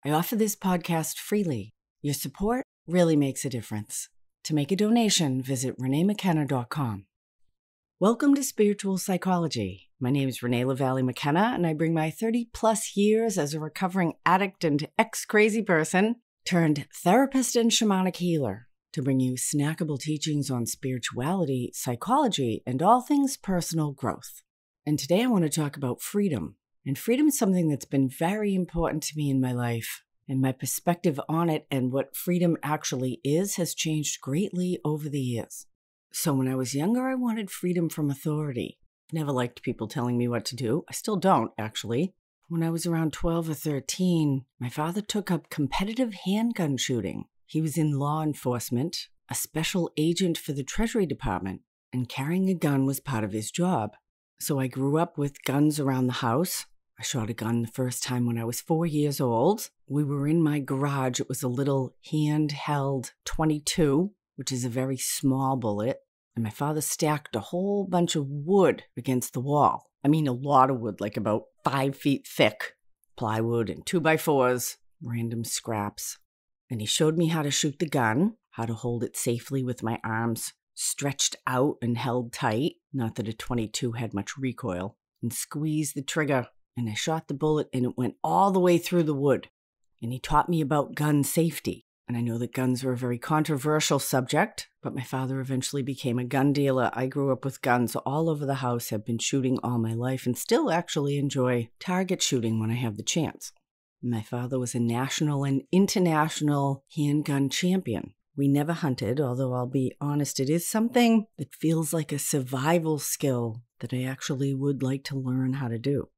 I offer this podcast freely. Your support really makes a difference. To make a donation, visit reneemckenna.com. Welcome to Spiritual Psychology. My name is Renee LaValle McKenna, and I bring my 30-plus years as a recovering addict and ex-crazy person turned therapist and shamanic healer to bring you snackable teachings on spirituality, psychology, and all things personal growth. And today I want to talk about freedom. And freedom is something that's been very important to me in my life. And my perspective on it and what freedom actually is has changed greatly over the years. So when I was younger, I wanted freedom from authority. I never liked people telling me what to do. I still don't, actually. When I was around 12 or 13, my father took up competitive handgun shooting. He was in law enforcement, a special agent for the Treasury Department, and carrying a gun was part of his job. So I grew up with guns around the house. I shot a gun the first time when I was 4 years old. We were in my garage. It was a little handheld .22, which is a very small bullet. And my father stacked a whole bunch of wood against the wall. I mean, a lot of wood, like about 5 feet thick. Plywood and 2x4s, random scraps. And he showed me how to shoot the gun, how to hold it safely with my arms stretched out and held tight, not that a .22 had much recoil, and squeeze the trigger. And I shot the bullet and it went all the way through the wood. And he taught me about gun safety. And I know that guns are a very controversial subject, but my father eventually became a gun dealer. I grew up with guns all over the house, have been shooting all my life, and still actually enjoy target shooting when I have the chance. My father was a national and international handgun champion. We never hunted, although I'll be honest, it is something that feels like a survival skill that I actually would like to learn how to do.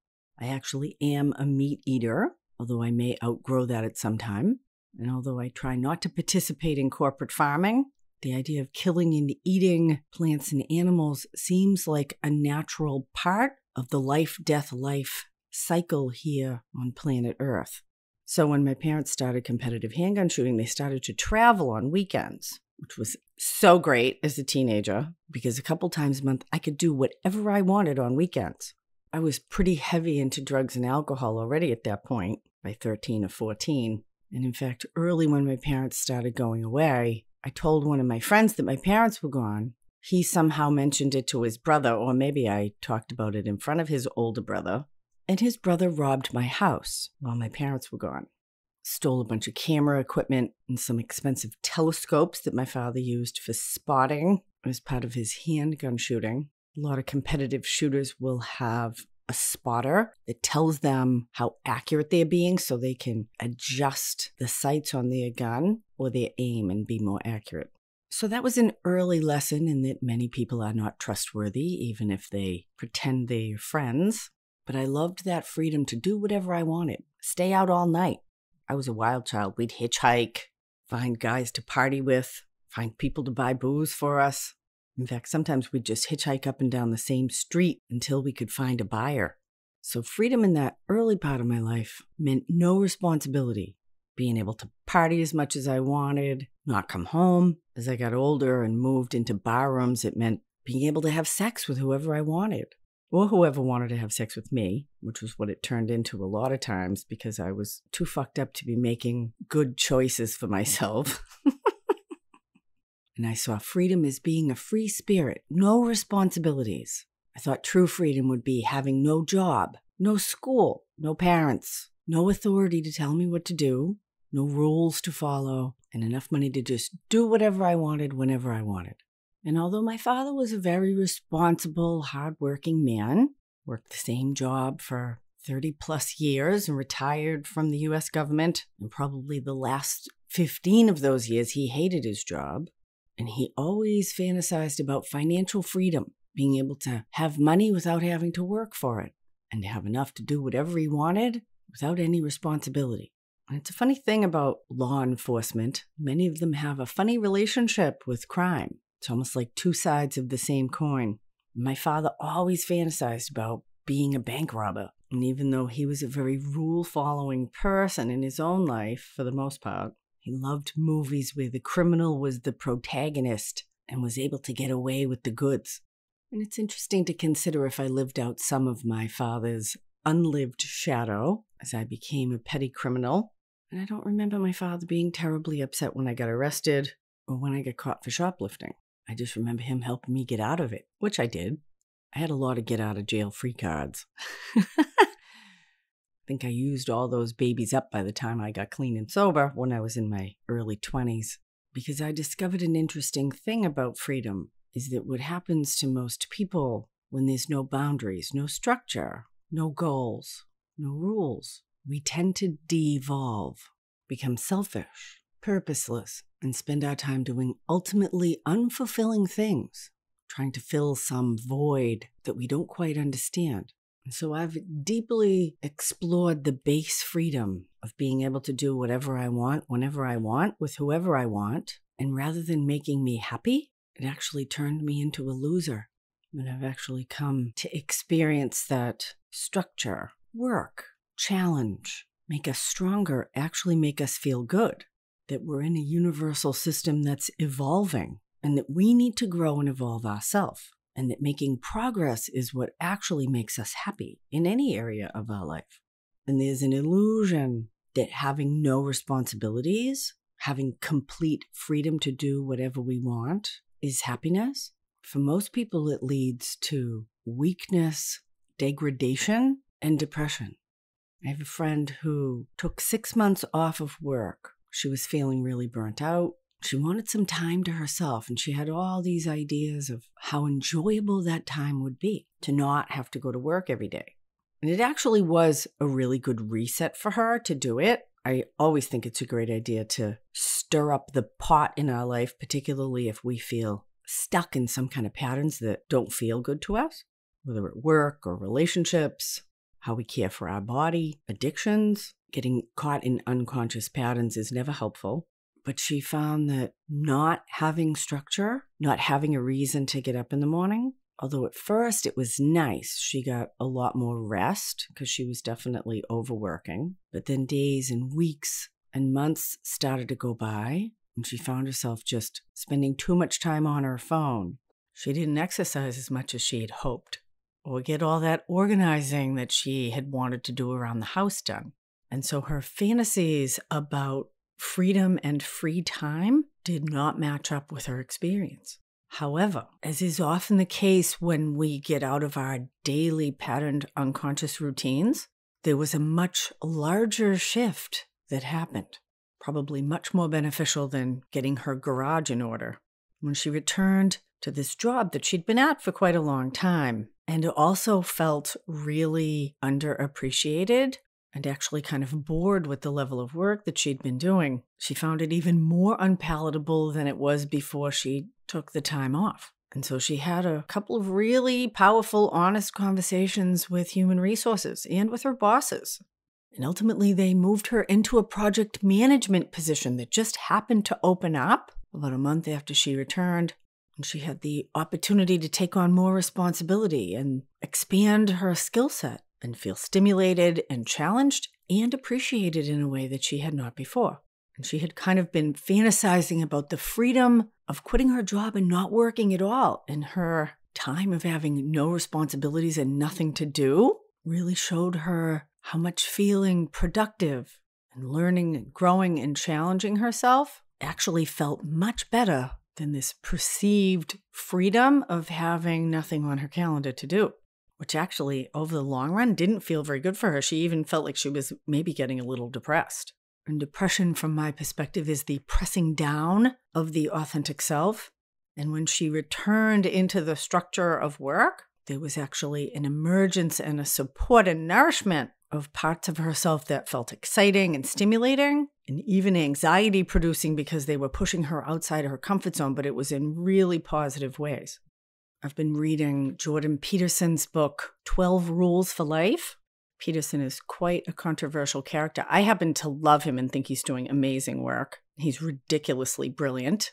I actually am a meat eater, although I may outgrow that at some time. And although I try not to participate in corporate farming, the idea of killing and eating plants and animals seems like a natural part of the life-death-life cycle here on planet Earth. So when my parents started competitive handgun shooting, they started to travel on weekends, which was so great as a teenager because a couple times a month I could do whatever I wanted on weekends. I was pretty heavy into drugs and alcohol already at that point, by 13 or 14. And in fact, early when my parents started going away, I told one of my friends that my parents were gone. He somehow mentioned it to his brother, or maybe I talked about it in front of his older brother. And his brother robbed my house while my parents were gone. Stole a bunch of camera equipment and some expensive telescopes that my father used for spotting as part of his handgun shooting. A lot of competitive shooters will have a spotter that tells them how accurate they're being so they can adjust the sights on their gun or their aim and be more accurate. So that was an early lesson in that many people are not trustworthy, even if they pretend they're your friends. But I loved that freedom to do whatever I wanted, stay out all night. I was a wild child. We'd hitchhike, find guys to party with, find people to buy booze for us. In fact, sometimes we'd just hitchhike up and down the same street until we could find a buyer. So freedom in that early part of my life meant no responsibility, being able to party as much as I wanted, not come home. As I got older and moved into bar rooms, it meant being able to have sex with whoever I wanted. Or whoever wanted to have sex with me, which was what it turned into a lot of times because I was too fucked up to be making good choices for myself. And I saw freedom as being a free spirit, no responsibilities. I thought true freedom would be having no job, no school, no parents, no authority to tell me what to do, no rules to follow, and enough money to just do whatever I wanted whenever I wanted. And although my father was a very responsible, hardworking man, worked the same job for 30-plus years and retired from the U.S. government, and probably the last 15 of those years he hated his job, and he always fantasized about financial freedom, being able to have money without having to work for it, and to have enough to do whatever he wanted without any responsibility. And it's a funny thing about law enforcement. Many of them have a funny relationship with crime. It's almost like two sides of the same coin. My father always fantasized about being a bank robber. And even though he was a very rule-following person in his own life, for the most part, he loved movies where the criminal was the protagonist and was able to get away with the goods. And it's interesting to consider if I lived out some of my father's unlived shadow as I became a petty criminal. And I don't remember my father being terribly upset when I got arrested or when I got caught for shoplifting. I just remember him helping me get out of it, which I did. I had a lot of get out of jail free cards. I think I used all those babies up by the time I got clean and sober when I was in my early 20s. Because I discovered an interesting thing about freedom is that what happens to most people when there's no boundaries, no structure, no goals, no rules, we tend to devolve, become selfish, purposeless, and spend our time doing ultimately unfulfilling things, trying to fill some void that we don't quite understand. And so I've deeply explored the base freedom of being able to do whatever I want, whenever I want, with whoever I want. And rather than making me happy, it actually turned me into a loser. And I've actually come to experience that structure, work, challenge, make us stronger, actually make us feel good, that we're in a universal system that's evolving and that we need to grow and evolve ourselves, and that making progress is what actually makes us happy in any area of our life. And there's an illusion that having no responsibilities, having complete freedom to do whatever we want is happiness. For most people, it leads to weakness, degradation, and depression. I have a friend who took 6 months off of work. She was feeling really burnt out. She wanted some time to herself, and she had all these ideas of how enjoyable that time would be to not have to go to work every day. And it actually was a really good reset for her to do it. I always think it's a great idea to stir up the pot in our life, particularly if we feel stuck in some kind of patterns that don't feel good to us, whether at work or relationships, how we care for our body, addictions. Getting caught in unconscious patterns is never helpful. But she found that not having structure, not having a reason to get up in the morning, although at first it was nice, she got a lot more rest because she was definitely overworking. But then days and weeks and months started to go by, and she found herself just spending too much time on her phone. She didn't exercise as much as she had hoped, or get all that organizing that she had wanted to do around the house done. And so her fantasies about freedom and free time did not match up with her experience. However, as is often the case when we get out of our daily patterned unconscious routines, there was a much larger shift that happened, probably much more beneficial than getting her garage in order. When she returned to this job that she'd been at for quite a long time, and also felt really underappreciated, and actually kind of bored with the level of work that she'd been doing, she found it even more unpalatable than it was before she took the time off. And so she had a couple of really powerful, honest conversations with human resources and with her bosses. And ultimately, they moved her into a project management position that just happened to open up about a month after she returned. And she had the opportunity to take on more responsibility and expand her skill set, and feel stimulated and challenged and appreciated in a way that she had not before. And she had kind of been fantasizing about the freedom of quitting her job and not working at all. And her time of having no responsibilities and nothing to do really showed her how much feeling productive and learning and growing and challenging herself actually felt much better than this perceived freedom of having nothing on her calendar to do, which actually, over the long run, didn't feel very good for her. She even felt like she was maybe getting a little depressed. And depression, from my perspective, is the pressing down of the authentic self. And when she returned into the structure of work, there was actually an emergence and a support and nourishment of parts of herself that felt exciting and stimulating, and even anxiety-producing because they were pushing her outside of her comfort zone, but it was in really positive ways. I've been reading Jordan Peterson's book, 12 Rules for Life. Peterson is quite a controversial character. I happen to love him and think he's doing amazing work. He's ridiculously brilliant.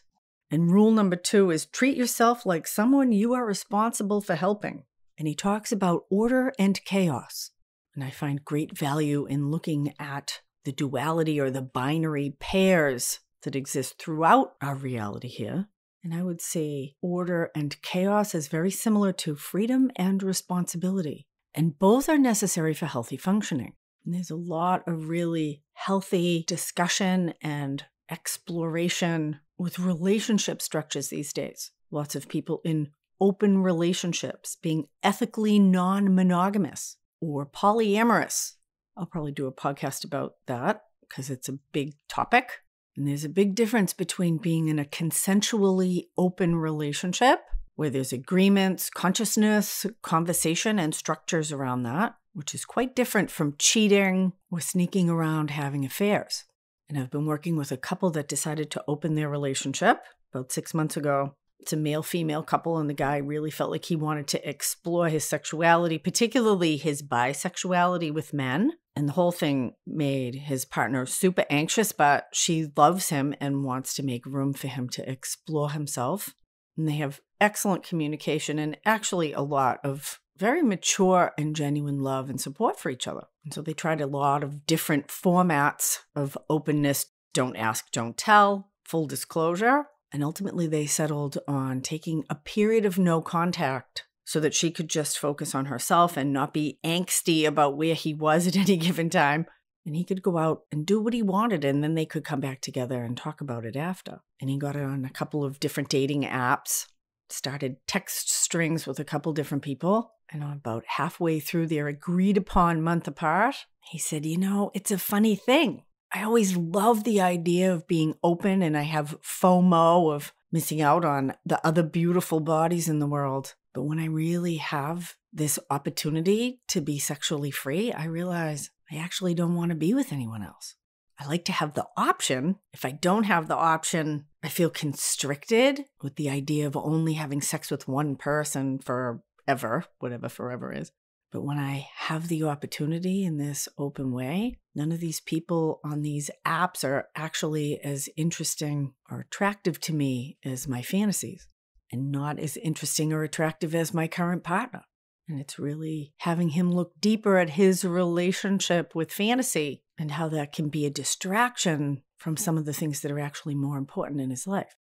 And rule number 2 is treat yourself like someone you are responsible for helping. And he talks about order and chaos. And I find great value in looking at the duality or the binary pairs that exist throughout our reality here. And I would say order and chaos is very similar to freedom and responsibility. And both are necessary for healthy functioning. And there's a lot of really healthy discussion and exploration with relationship structures these days. Lots of people in open relationships, being ethically non-monogamous or polyamorous. I'll probably do a podcast about that because it's a big topic. And there's a big difference between being in a consensually open relationship where there's agreements, consciousness, conversation, and structures around that, which is quite different from cheating or sneaking around having affairs. And I've been working with a couple that decided to open their relationship about 6 months ago. It's a male-female couple, and the guy really felt like he wanted to explore his sexuality, particularly his bisexuality with men. And the whole thing made his partner super anxious, but she loves him and wants to make room for him to explore himself. And they have excellent communication and actually a lot of very mature and genuine love and support for each other. And so they tried a lot of different formats of openness, don't ask, don't tell, full disclosure. And ultimately they settled on taking a period of no contact so that she could just focus on herself and not be angsty about where he was at any given time. And he could go out and do what he wanted, and then they could come back together and talk about it after. And he got it on a couple of different dating apps, started text strings with a couple different people. And about halfway through their agreed upon month apart, he said, it's a funny thing. I always love the idea of being open, and I have FOMO of missing out on the other beautiful bodies in the world. But when I really have this opportunity to be sexually free, I realize I actually don't want to be with anyone else. I like to have the option. If I don't have the option, I feel constricted with the idea of only having sex with one person forever, whatever forever is. But when I have the opportunity in this open way, none of these people on these apps are actually as interesting or attractive to me as my fantasies, and not as interesting or attractive as my current partner. And it's really having him look deeper at his relationship with fantasy and how that can be a distraction from some of the things that are actually more important in his life.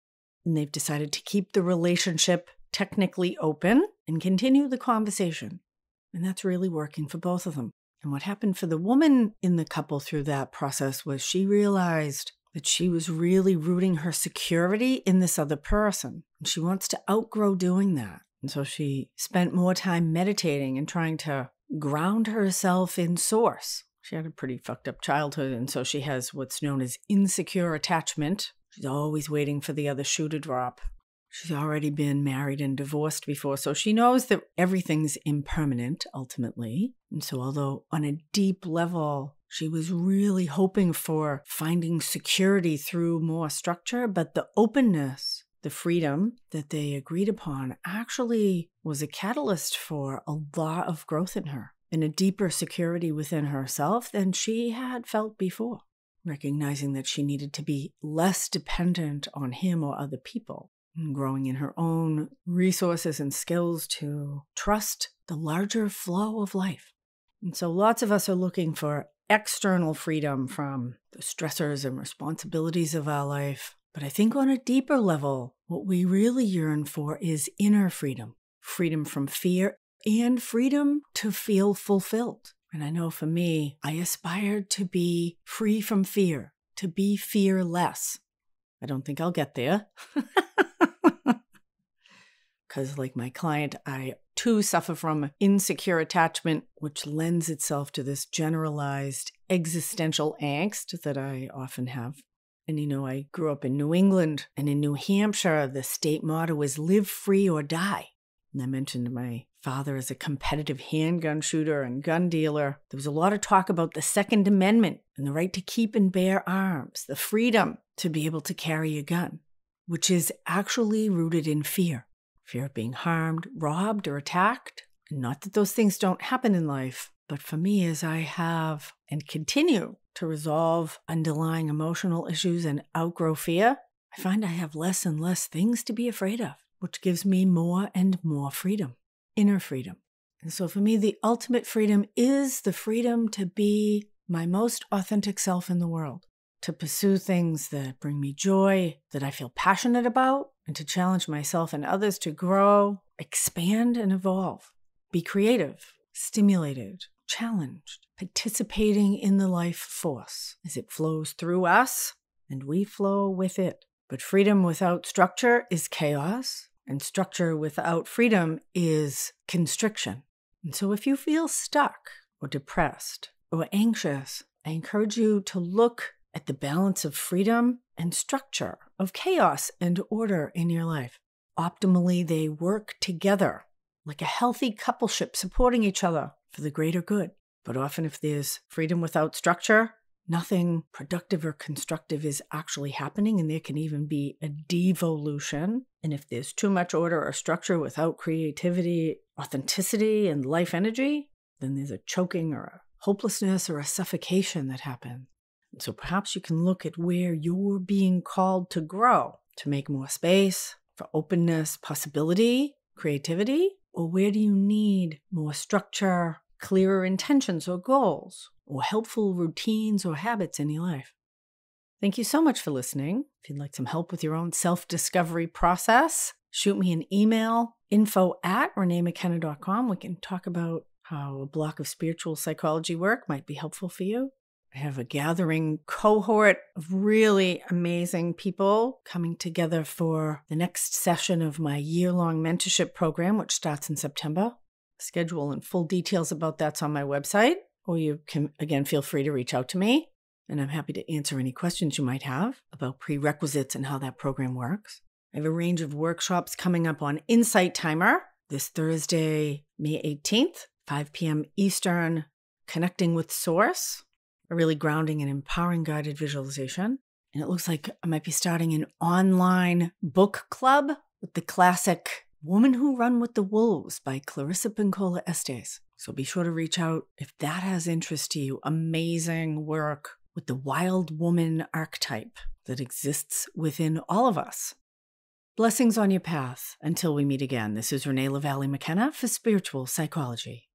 And they've decided to keep the relationship technically open and continue the conversation. And that's really working for both of them. And what happened for the woman in the couple through that process was she realized that she was really rooting her security in this other person. And she wants to outgrow doing that. And so she spent more time meditating and trying to ground herself in source. She had a pretty fucked up childhood, and so she has what's known as insecure attachment. She's always waiting for the other shoe to drop. She's already been married and divorced before, so she knows that everything's impermanent ultimately. And so although on a deep level, she was really hoping for finding security through more structure, but the openness, the freedom that they agreed upon actually was a catalyst for a lot of growth in her and a deeper security within herself than she had felt before, recognizing that she needed to be less dependent on him or other people, and growing in her own resources and skills to trust the larger flow of life. And so lots of us are looking for external freedom from the stressors and responsibilities of our life. But I think on a deeper level, what we really yearn for is inner freedom. Freedom from fear and freedom to feel fulfilled. And I know for me, I aspired to be free from fear, to be fearless. I don't think I'll get there. Because like my client, I too suffer from insecure attachment, which lends itself to this generalized existential angst that I often have. And I grew up in New England, and in New Hampshire, the state motto is live free or die. And I mentioned my father as a competitive handgun shooter and gun dealer. There was a lot of talk about the Second Amendment and the right to keep and bear arms, the freedom to be able to carry a gun, which is actually rooted in fear. Fear of being harmed, robbed, or attacked. And not that those things don't happen in life, but for me, as I have and continue to resolve underlying emotional issues and outgrow fear, I find I have less and less things to be afraid of, which gives me more and more freedom, inner freedom. And so for me, the ultimate freedom is the freedom to be my most authentic self in the world, to pursue things that bring me joy, that I feel passionate about, and to challenge myself and others to grow, expand, and evolve. Be creative, stimulated, challenged, participating in the life force as it flows through us and we flow with it. But freedom without structure is chaos, and structure without freedom is constriction. And so if you feel stuck or depressed or anxious, I encourage you to look at the balance of freedom and structure, of chaos and order in your life. Optimally, they work together like a healthy coupleship supporting each other for the greater good. But often if there's freedom without structure, nothing productive or constructive is actually happening, and there can even be a devolution. And if there's too much order or structure without creativity, authenticity, and life energy, then there's a choking or a hopelessness or a suffocation that happens. And so perhaps you can look at where you're being called to grow, to make more space for openness, possibility, creativity, or where do you need more structure, clearer intentions or goals, or helpful routines or habits in your life. Thank you so much for listening. If you'd like some help with your own self-discovery process, shoot me an email, info@reneemckenna.com. We can talk about how a block of spiritual psychology work might be helpful for you. I have a gathering cohort of really amazing people coming together for the next session of my year-long mentorship program, which starts in September. Schedule and full details about that's on my website, or you can, again, feel free to reach out to me, and I'm happy to answer any questions you might have about prerequisites and how that program works. I have a range of workshops coming up on Insight Timer this Thursday, May 18th, 5 p.m. Eastern, Connecting with Source, a really grounding and empowering guided visualization. And it looks like I might be starting an online book club with the classic Woman Who Run with the Wolves by Clarissa Pinkola Estes. So be sure to reach out if that has interest to you. Amazing work with the wild woman archetype that exists within all of us. Blessings on your path. Until we meet again, this is Renee LaValle McKenna for Spiritual Psychology.